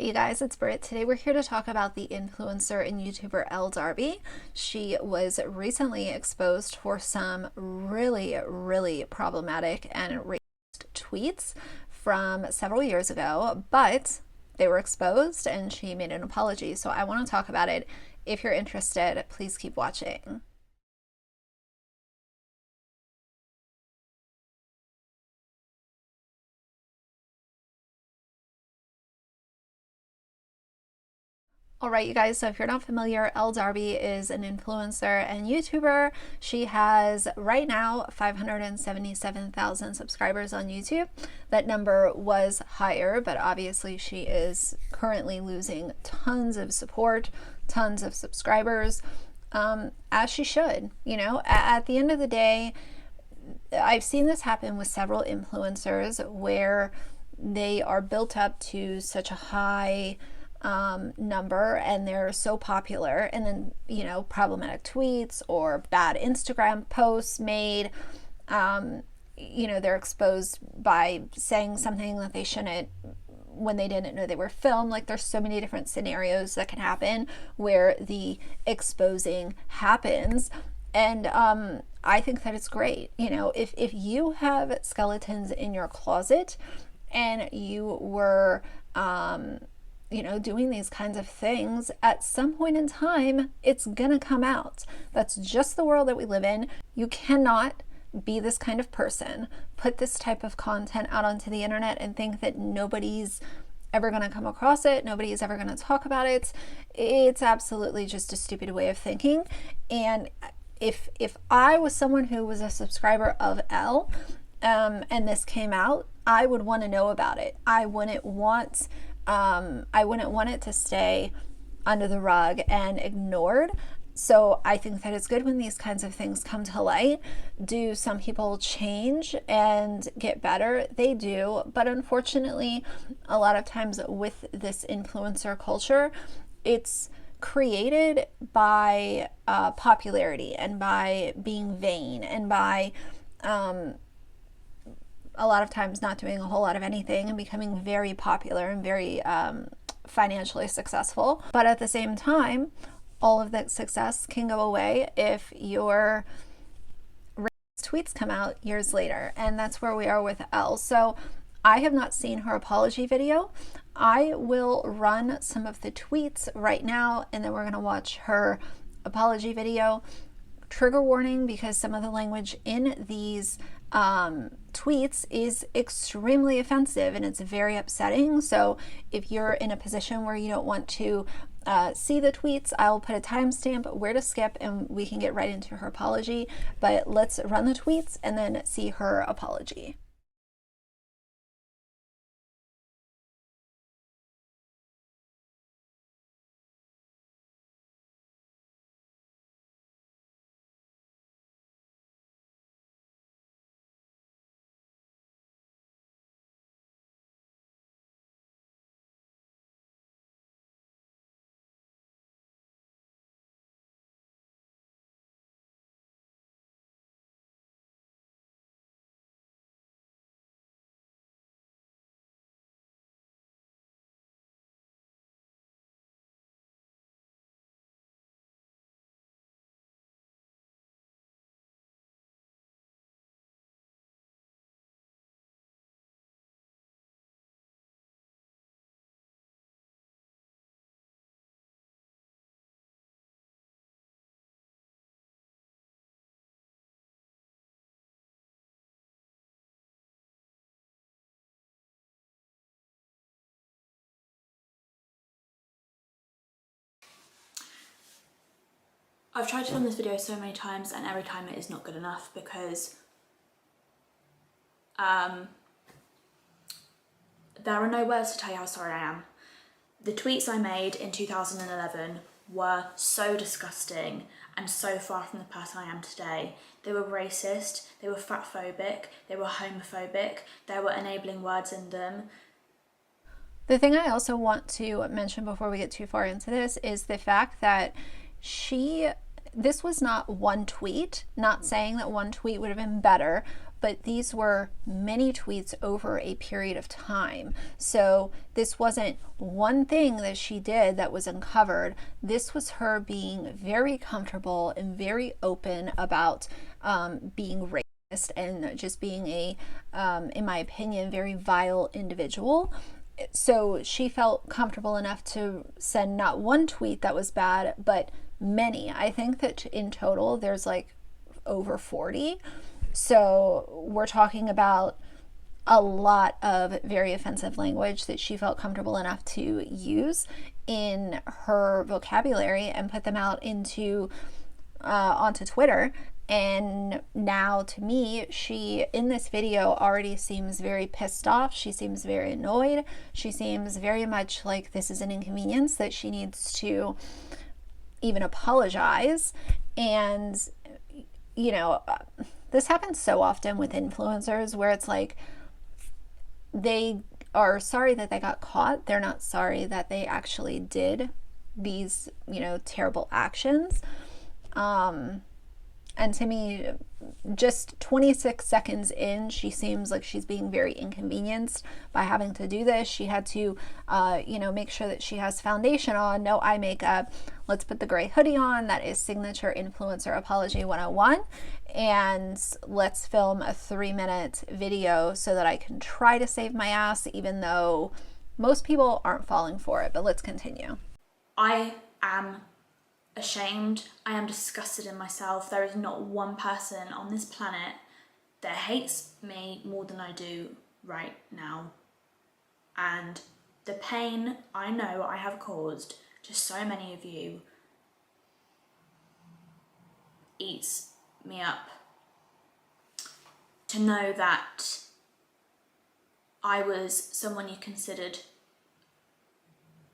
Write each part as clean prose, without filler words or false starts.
Hey you guys, it's Britt. Today we're here to talk about the influencer and YouTuber Elle Darby. She was recently exposed for some really problematic and racist tweets from several years ago, but they were exposed and she made an apology. So I want to talk about it. If you're interested, please keep watching. All right, you guys, so if you're not familiar, Elle Darby is an influencer and YouTuber. She has right now 577,000 subscribers on YouTube. That number was higher, but obviously she is currently losing tons of support, tons of subscribers, as she should. You know, at the end of the day, I've seen this happen with several influencers where they are built up to such a high number and they're so popular, and then, you know, problematic tweets or bad Instagram posts made, you know, they're exposed by saying something that they shouldn't when they didn't know they were filmed. Like, there's so many different scenarios that can happen where the exposing happens. And I think that it's great. You know, if you have skeletons in your closet and you were you know, doing these kinds of things, at some point in time, it's gonna come out. That's just the world that we live in. You cannot be this kind of person, put this type of content out onto the internet and think that nobody's ever gonna come across it, nobody's ever gonna talk about it. It's absolutely just a stupid way of thinking. And if I was someone who was a subscriber of Elle, and this came out, I would want to know about it. I wouldn't want it to stay under the rug and ignored. So I think that it's good when these kinds of things come to light. Do some people change and get better? They do. But unfortunately, a lot of times with this influencer culture, it's created by popularity and by being vain and by a lot of times not doing a whole lot of anything and becoming very popular and very financially successful. But at the same time, all of that success can go away if your tweets come out years later. And that's where we are with Elle. So I have not seen her apology video. I will run some of the tweets right now, and then we're going to watch her apology video. Trigger warning, because some of the language in these tweets is extremely offensive and it's very upsetting. So if you're in a position where you don't want to see the tweets, I'll put a timestamp where to skip and we can get right into her apology. But let's run the tweets and then see her apology. I've tried to film this video so many times and every time it is not good enough because there are no words to tell you how sorry I am. The tweets I made in 2011 were so disgusting and so far from the person I am today. They were racist, they were fatphobic, they were homophobic, there were enabling words in them. The thing I also want to mention before we get too far into this is the fact that this was not one tweet, not saying that one tweet would have been better, but these were many tweets over a period of time. So this wasn't one thing that she did that was uncovered. This was her being very comfortable and very open about being racist and just being a, in my opinion, very vile individual. So she felt comfortable enough to send not one tweet that was bad, but many. I think that in total there's like over 40. So we're talking about a lot of very offensive language that she felt comfortable enough to use in her vocabulary and put them out into onto Twitter. And now, to me, she in this video already seems very pissed off. She seems very annoyed. She seems very much like this is an inconvenience that she needs to even apologize. And, you know, this happens so often with influencers where it's like they are sorry that they got caught. They're not sorry that they actually did these, you know, terrible actions. And to me, just 26 seconds in, she seems like she's being very inconvenienced by having to do this. She had to, you know, make sure that she has foundation on, no eye makeup. Let's put the gray hoodie on. That is signature influencer apology 101. And let's film a 3-minute video so that I can try to save my ass, even though most people aren't falling for it. But let's continue. I am ashamed. I am disgusted in myself. There is not one person on this planet that hates me more than I do right now. And the pain I know I have caused to so many of you eats me up. To know that I was someone you considered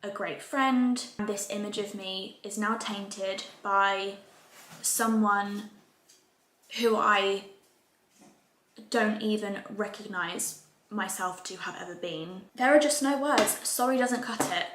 a great friend. This image of me is now tainted by someone who I don't even recognise myself to have ever been. There are just no words. Sorry doesn't cut it.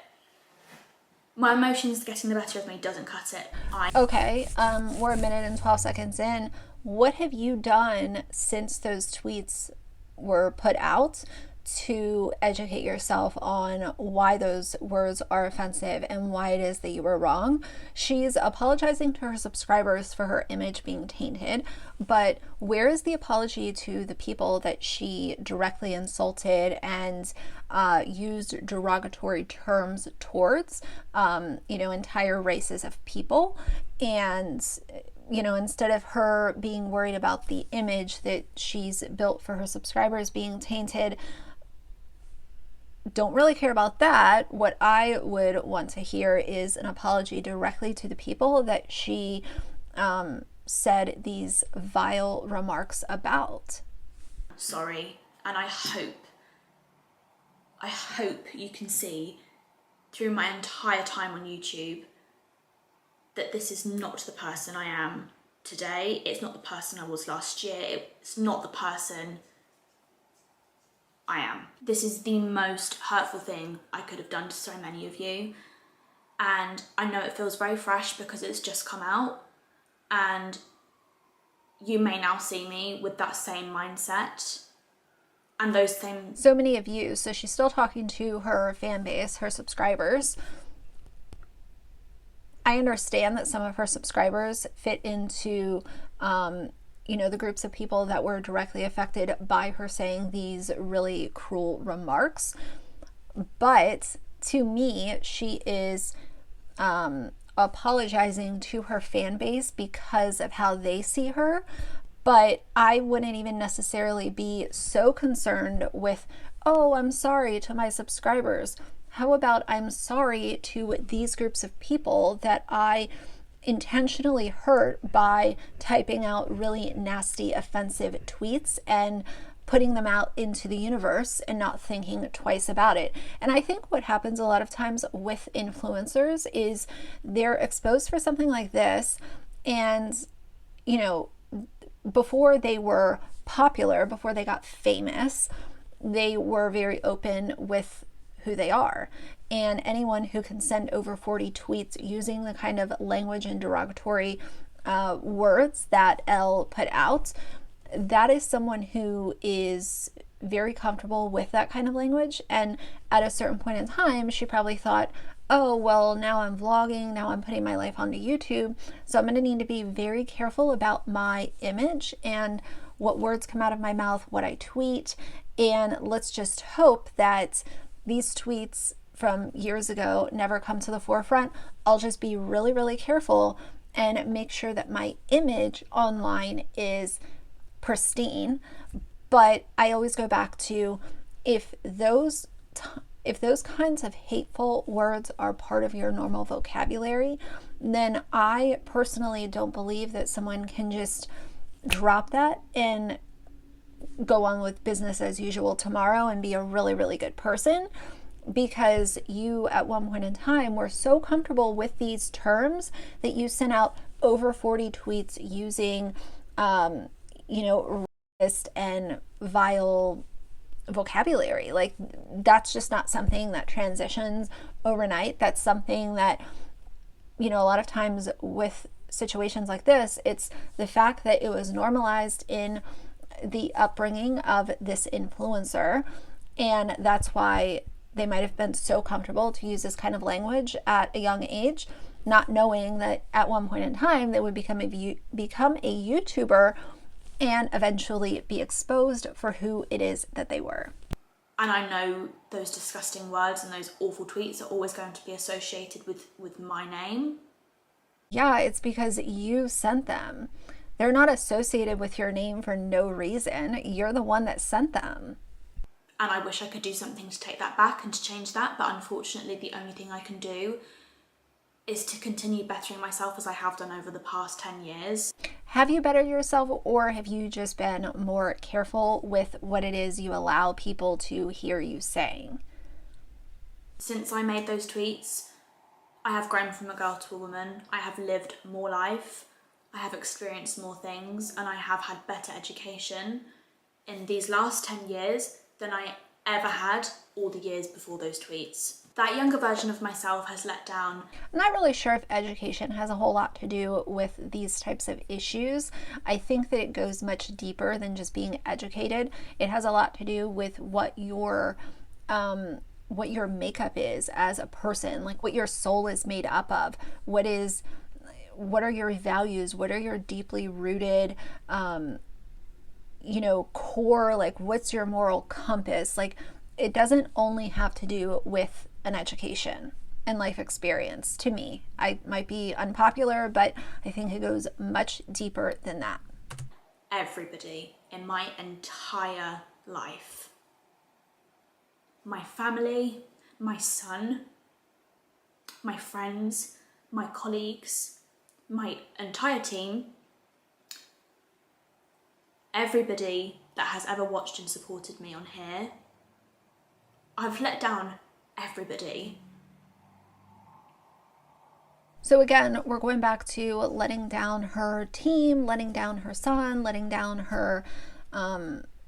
My emotions getting the better of me doesn't cut it. Okay, we're 1:12 seconds in. What have you done since those tweets were put out to educate yourself on why those words are offensive and why it is that you were wrong? She's apologizing to her subscribers for her image being tainted, but where is the apology to the people that she directly insulted and used derogatory terms towards, you know, entire races of people? And you know, instead of her being worried about the image that she's built for her subscribers being tainted, don't really care about that. What I would want to hear is an apology directly to the people that she said these vile remarks about. Sorry, and I hope you can see through my entire time on YouTube that this is not the person I am today. It's not the person I was last year. It's not the person I am. This is the most hurtful thing I could have done to so many of you. And I know it feels very fresh because it's just come out. And you may now see me with that same mindset and those same... So many of you. So she's still talking to her fan base, her subscribers. I understand that some of her subscribers fit into, you know, the groups of people that were directly affected by her saying these really cruel remarks. But to me, she is apologizing to her fan base because of how they see her. But I wouldn't even necessarily be so concerned with, oh, I'm sorry to my subscribers. How about I'm sorry to these groups of people that I intentionally hurt by typing out really nasty, offensive tweets and putting them out into the universe and not thinking twice about it. And I think what happens a lot of times with influencers is they're exposed for something like this, and, you know, before they were popular, before they got famous, they were very open with who they are. And anyone who can send over 40 tweets using the kind of language and derogatory words that Elle put out, that is someone who is very comfortable with that kind of language. And at a certain point in time, she probably thought, oh, well, now I'm vlogging, now I'm putting my life onto YouTube. So I'm going to need to be very careful about my image and what words come out of my mouth, what I tweet. And let's just hope that these tweets from years ago never come to the forefront. I'll just be really, really careful and make sure that my image online is pristine. But I always go back to, if those kinds of hateful words are part of your normal vocabulary, then I personally don't believe that someone can just drop that and go on with business as usual tomorrow and be a really, really good person, because you at one point in time were so comfortable with these terms that you sent out over 40 tweets using racist and vile vocabulary. Like, that's just not something that transitions overnight. That's something that, a lot of times with situations like this, it's the fact that it was normalized in the upbringing of this influencer, and that's why they might have been so comfortable to use this kind of language at a young age, not knowing that at one point in time they would become a YouTuber and eventually be exposed for who it is that they were. And I know those disgusting words and those awful tweets are always going to be associated with my name. Yeah, it's because you sent them. They're not associated with your name for no reason. You're the one that sent them. And I wish I could do something to take that back and to change that, but unfortunately the only thing I can do is to continue bettering myself as I have done over the past 10 years. Have you bettered yourself, or have you just been more careful with what it is you allow people to hear you saying? Since I made those tweets, I have grown from a girl to a woman. I have lived more life. I have experienced more things, and I have had better education in these last 10 years than I ever had all the years before those tweets. That younger version of myself has let down. I'm not really sure if education has a whole lot to do with these types of issues. I think that it goes much deeper than just being educated. It has a lot to do with what your makeup is as a person, like what your soul is made up of. What are your values? What are your deeply rooted core, like what's your moral compass? Like, it doesn't only have to do with an education and life experience. To me, I might be unpopular, but I think it goes much deeper than that. Everybody in my entire life, my family, my son, my friends, my colleagues, my entire team, everybody that has ever watched and supported me on here, I've let down everybody. So again, we're going back to letting down her team, letting down her son, letting down her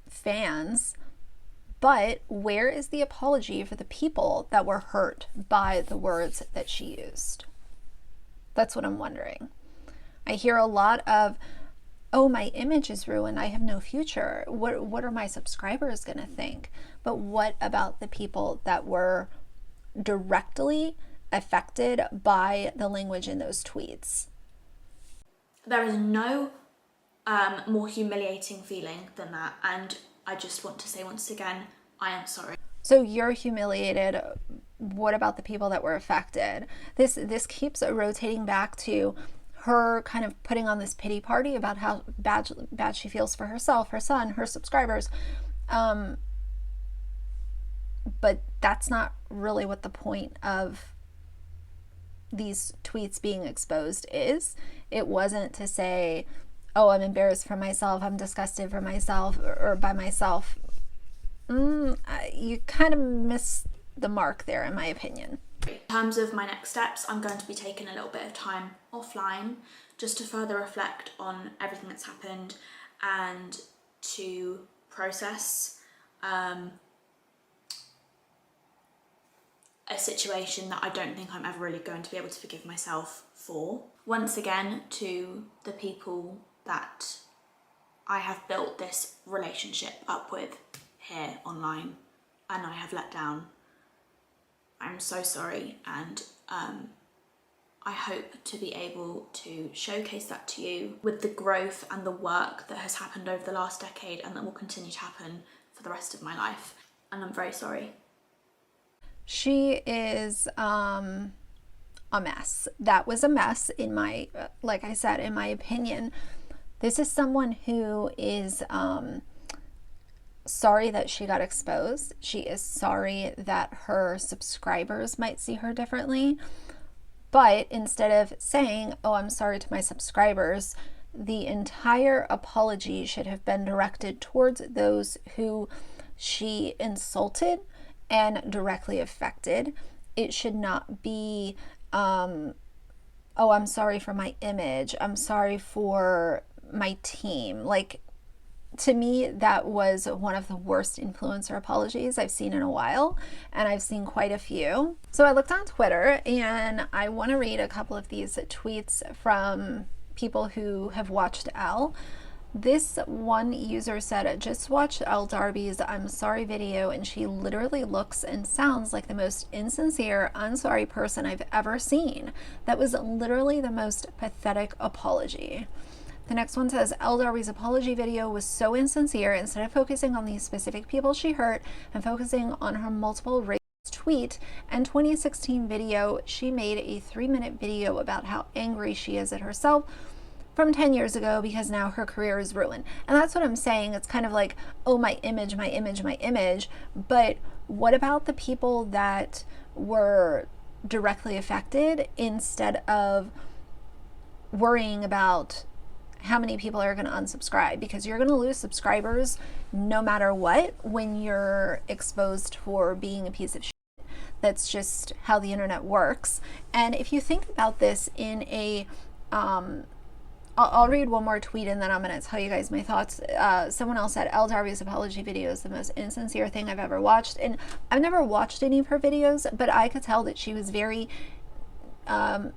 fans. But where is the apology for the people that were hurt by the words that she used? That's what I'm wondering. I hear a lot of, oh, my image is ruined, I have no future. What are my subscribers going to think? But what about the people that were directly affected by the language in those tweets? There is no more humiliating feeling than that. And I just want to say once again, I am sorry. So you're humiliated. What about the people that were affected? This keeps rotating back to her kind of putting on this pity party about how bad she feels for herself, her son, her subscribers. But that's not really what the point of these tweets being exposed is. It wasn't to say, oh, I'm embarrassed for myself, I'm disgusted for myself or by myself. You kind of missed the mark there, in my opinion. In terms of my next steps, I'm going to be taking a little bit of time offline just to further reflect on everything that's happened and to process a situation that I don't think I'm ever really going to be able to forgive myself for. Once again, to the people that I have built this relationship up with here online, and I have let down. I'm so sorry, and I hope to be able to showcase that to you with the growth and the work that has happened over the last decade and that will continue to happen for the rest of my life. And I'm very sorry. She is a mess. That was a mess in my, like I said, in my opinion. This is someone who is sorry that she got exposed. She is sorry that her subscribers might see her differently. But instead of saying, oh, I'm sorry to my subscribers, the entire apology should have been directed towards those who she insulted and directly affected. It should not be, oh, I'm sorry for my image. I'm sorry for my team. Like, to me, that was one of the worst influencer apologies I've seen in a while, and I've seen quite a few. So I looked on Twitter, and I want to read a couple of these tweets from people who have watched Elle. This one user said, just watched Elle Darby's I'm sorry video, and she literally looks and sounds like the most insincere, unsorry person I've ever seen. That was literally the most pathetic apology. The next one says, Elle Darby's apology video was so insincere. Instead of focusing on the specific people she hurt and focusing on her multiple racist tweet and 2016 video, she made a 3-minute video about how angry she is at herself from 10 years ago because now her career is ruined. And that's what I'm saying. It's kind of like, oh, my image, my image, my image. But what about the people that were directly affected instead of worrying about how many people are going to unsubscribe? Because you're going to lose subscribers no matter what when you're exposed for being a piece of shit. That's just how the internet works. And if you think about this in a I'll read one more tweet and then I'm going to tell you guys my thoughts. Someone else said, Elle Darby's apology video is the most insincere thing I've ever watched. And I've never watched any of her videos, but I could tell that she was very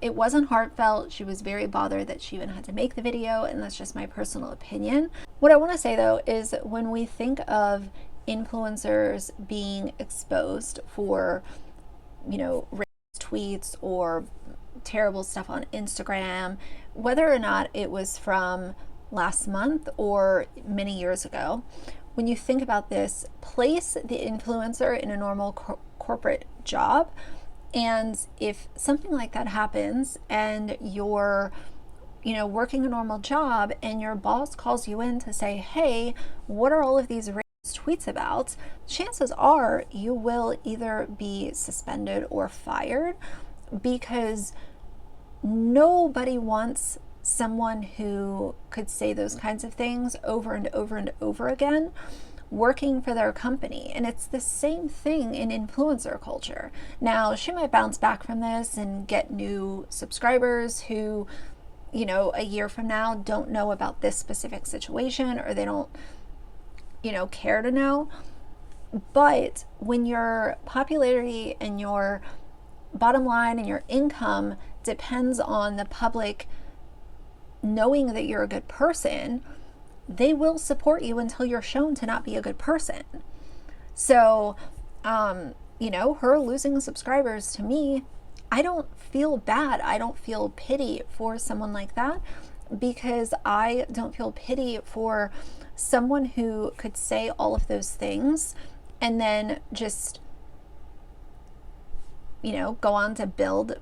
it wasn't heartfelt. She was very bothered that she even had to make the video, and that's just my personal opinion. What I want to say though is when we think of influencers being exposed for, you know, racist tweets or terrible stuff on Instagram, whether or not it was from last month or many years ago, when you think about this, place the influencer in a normal corporate job. And if something like that happens and you're, you know, working a normal job and your boss calls you in to say, hey, what are all of these racist tweets about? Chances are you will either be suspended or fired, because nobody wants someone who could say those kinds of things over and over and over again working for their company. And it's the same thing in influencer culture. Now, she might bounce back from this and get new subscribers who, you know, a year from now don't know about this specific situation, or they don't, you know, care to know. But when your popularity and your bottom line and your income depends on the public knowing that you're a good person, they will support you until you're shown to not be a good person. So, you know, her losing subscribers, to me, I don't feel bad. I don't feel pity for someone like that, because I don't feel pity for someone who could say all of those things and then just, you know, go on to build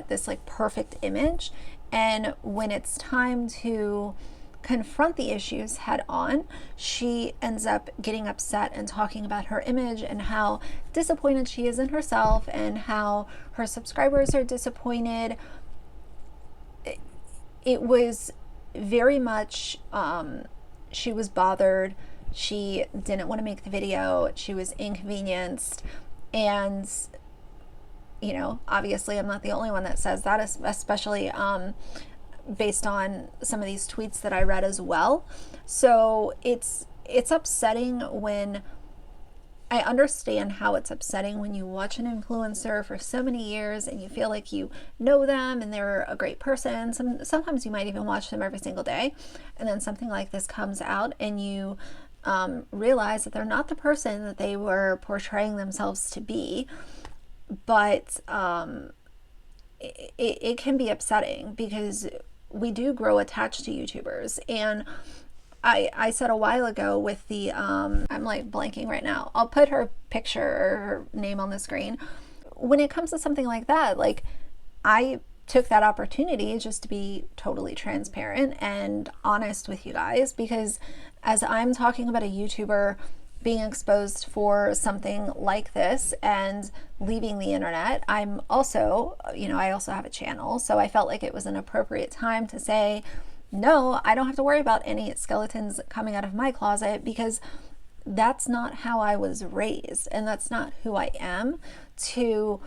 this like perfect image. And when it's time to confront the issues head on, she ends up getting upset and talking about her image and how disappointed she is in herself and how her subscribers are disappointed. It was very much, she was bothered. She didn't want to make the video. She was inconvenienced. And, you know, obviously I'm not the only one that says that, especially based on some of these tweets that I read as well. So it's upsetting when I understand how it's upsetting when you watch an influencer for so many years and you feel like you know them and they're a great person. Sometimes you might even watch them every single day, and then something like this comes out and you realize that they're not the person that they were portraying themselves to be. But it can be upsetting because we do grow attached to YouTubers. And I said a while ago with the, I'm like blanking right now. I'll put her picture or her name on the screen. When it comes to something like that, like I took that opportunity just to be totally transparent and honest with you guys, because as I'm talking about a YouTuber being exposed for something like this and leaving the internet, I'm also, I also have a channel. So I felt like it was an appropriate time to say, no, I don't have to worry about any skeletons coming out of my closet, because that's not how I was raised and that's not who I am to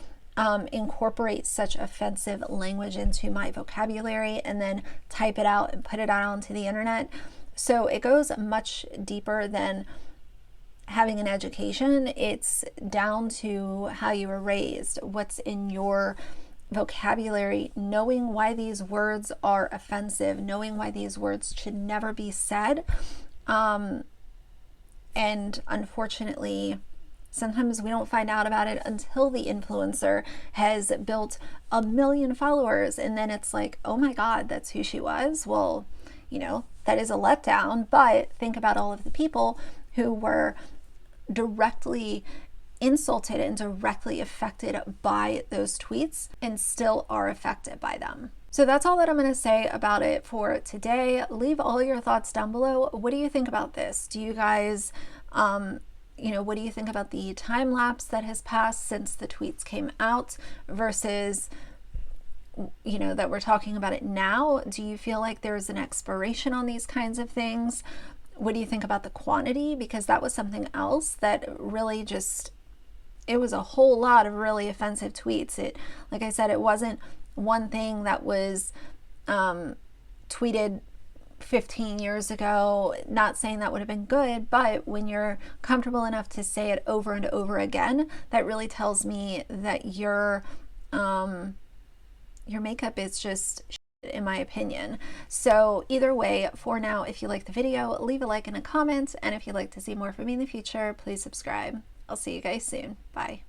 incorporate such offensive language into my vocabulary and then type it out and put it out onto the internet. So it goes much deeper than having an education. It's down to how you were raised, what's in your vocabulary, knowing why these words are offensive, knowing why these words should never be said. And unfortunately, sometimes we don't find out about it until the influencer has built 1 million followers, and then it's like, oh my God, that's who she was. Well, that is a letdown, but think about all of the people who were directly insulted and directly affected by those tweets and still are affected by them. So that's all that I'm going to say about it for today. Leave all your thoughts down below. What do you think about this? Do you guys, what do you think about the time lapse that has passed since the tweets came out versus, that we're talking about it now? Do you feel like there's an expiration on these kinds of things? What do you think about the quantity? Because that was something else that really just, it was a whole lot of really offensive tweets. Like I said, it wasn't one thing that was tweeted 15 years ago. Not saying that would have been good, but when you're comfortable enough to say it over and over again, that really tells me that your makeup is just shit, in my opinion. So either way, for now, if you like the video, leave a like and a comment, and if you'd like to see more from me in the future, please subscribe. I'll see you guys soon. Bye.